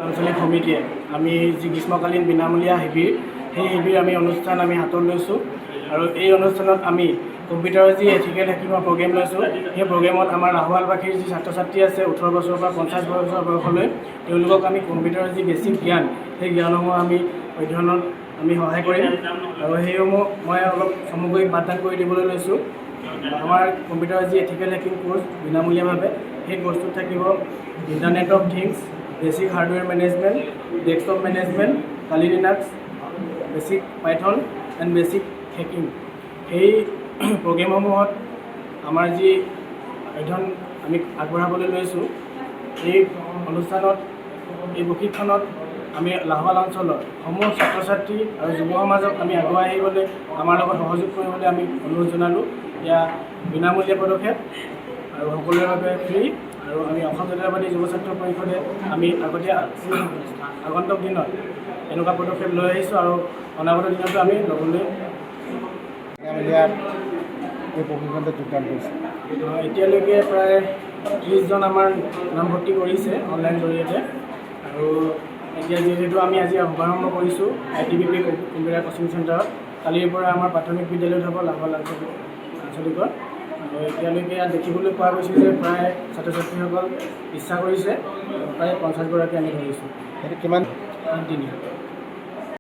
আঞ্চলিক সমিতিয়ে আমি যি গ্ৰীষ্মকালীন বিনামূলীয়া শিবিৰ সেই শিবিৰ আমি অনুষ্ঠান আমি হাতত লৈছোঁ আৰু এই অনুষ্ঠানত আমি কম্পিউটাৰৰ যি এথিকেল হেকিঙৰ প্ৰগ্ৰেম লৈছোঁ সেই প্ৰগ্ৰেমত আমাৰ লাহোৱালবাসীৰ যি ছাত্ৰ ছাত্ৰী আছে 18 বছৰৰ পৰা 50 বছৰ বয়সলৈ তেওঁলোকক আমি কম্পিউটাৰৰ যি বেছিক জ্ঞান সেই জ্ঞানসমূহ আমি অধ্যয়নত আমি সহায় কৰিম আৰু সেইসমূহ মই অলপ সামগ্ৰিক পাঠদান কৰি দিবলৈ লৈছোঁ। আমাৰ কম্পিউটাৰৰ যি এথিকেল হেকিং কোৰ্চ বিনামূলীয়াভাৱে সেই কোৰ্চটোত থাকিব internet of things, basic hardware management, desktop management, Kali Linux, basic Python and basic hacking. সেই প্ৰগ্ৰেমসমূহত আমাৰ যি অধ্যয়ন আমি আগবঢ়াবলৈ লৈছোঁ এই অনুষ্ঠানত এই প্ৰশিক্ষণত আমি লাহোৱাল অঞ্চলৰ সমূহ ছাত্ৰ ছাত্ৰী আৰু যুৱ সমাজক আমি আগুৱাই আহিবলৈ আমাৰ লগত সহযোগ কৰিবলৈ আমি অনুৰোধ জনালোঁ। এয়া বিনামূলীয়া পদক্ষেপ আৰু সকলোৰে বাবে ফ্ৰী আৰু আমি অসম জাতীয়তাবাদী যুৱ ছাত্ৰ পৰিষদে আমি আগন্তুক দিনত এনেকুৱা পদক্ষেপ লৈ আহিছোঁ আৰু অনাগত দিনতো আমি ল'বলৈ এই প্ৰশিক্ষণত যোগদান কৰিছে। এতিয়ালৈকে প্ৰায় 30জন আমাৰ নামভৰ্তি কৰিছে অনলাইন জৰিয়তে আৰু এতিয়া যিহেতু আমি আজি শুভাৰম্ভ কৰিছোঁ ITBP কম্পিউটাৰ কোচিং চেণ্টাৰত, কালিৰ পৰা আমাৰ প্ৰাথমিক বিদ্যালয়ত হ'ব লাহোৱাল আঞ্চলিকত। আৰু এতিয়ালৈকে ইয়াত দেখিবলৈ পোৱা গৈছে যে প্ৰায় ছাত্ৰ ছাত্ৰীসকল ইচ্ছা কৰিছে, প্ৰায় 50গৰাকী আমি ধৰিছোঁ। সেইটো কিমান তিনি